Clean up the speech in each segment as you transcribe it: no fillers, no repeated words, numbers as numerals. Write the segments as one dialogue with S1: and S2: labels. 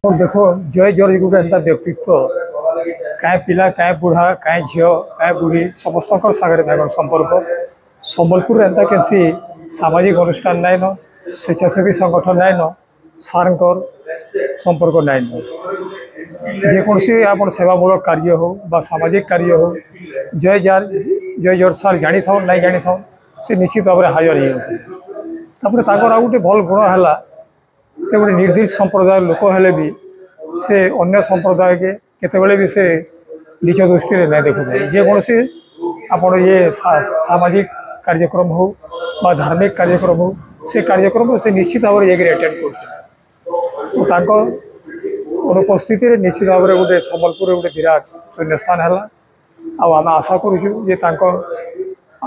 S1: और देखो जय जॉर्ज गोटे एंता व्यक्तित्व काय पिला काय बुढ़ा काय झील काय बुढ़ी समस्त सागर संपर्क सम्बलपुर एंता के सामाजिक अनुष्ठान नाइन स्वेच्छासेवी संगठन नाइन सार संपर्क नाइन जेकोसी आप सेवामूलक कार्य हो बा सामाजिक कार्य हो जय जॉर्ज सार जानी था नहीं जानी था से निश्चित भाव में हाजर होपर आ गए भल गुण है से गोटे निर्दिष्ट संप्रदाय लोक हेले भी से अन्य संप्रदाय के केतेबेले भी से नीच दृष्टि नहीं देखुए जेकोसी आपण ये सामाजिक कार्यक्रम हो बा धार्मिक कार्यक्रम हो से कार्यक्रम से निश्चित भाव में अटेंड कर अनुपस्थित निश्चित भाव में गोटे सम्बलपुर गोटे विराट शून्य स्थान है आम आशा करूँ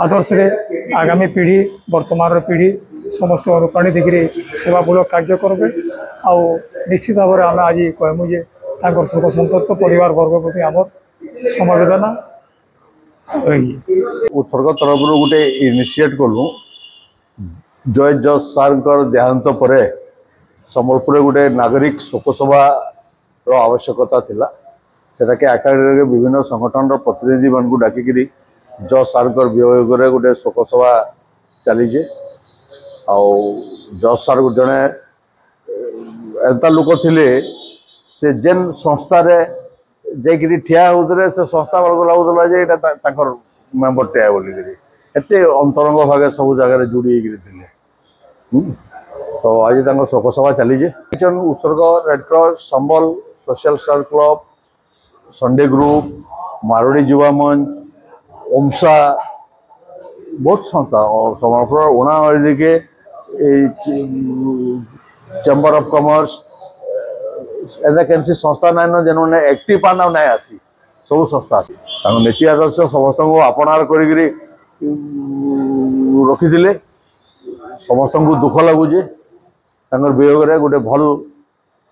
S1: आदर्श रे आगामी पीढ़ी वर्तमान पीढ़ी समस्त अनुप्राणित होकर सेवामूलक कार्य करेंगे आउ निश्चित भाव में आम आज कहमु जे सुख संतप्त परिवार वर्ग प्रति आम समवेदना
S2: उत्सर्ग तरफ गोटे इनिशिएट कलु जय जॉर्ज सार देहांत पर संबलपुर गोटे नागरिक शोकसभा आवश्यकता थिला सेटा के आकार विभिन्न संगठन प्रतिनिधि मान डाकिक जॉर्ज सार वियोग गोटे शोकसभा चलीजे जॉर्ज सार जड़े एंता लोक थिले से जेन संस्था जाकि ठिया होते से संस्था बेलू लगुला जे मेम्बर टे बोलिकी एत अंतरंग भागे सब जगह जोड़ी थे तो आज शोकसभा चलीजे उत्सर्ग रेड क्रॉस संबल social star club Sunday group Marwari Yuva Manch ओमसा बहुत संस्था और संबलपुर उणाड़ी के चैम्बर ऑफ कॉमर्स एंता कैंसी संस्था नाइन जेन एक्टिव पाना ना आसी सब संस्था नीति आदर्श समस्त को आपणार कर रखी समस्त को दुख लगुचे वियोग गोटे भल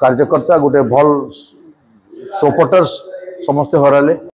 S2: कार्यकर्ता गोटे भल सपोर्टर्स समस्ते हराले।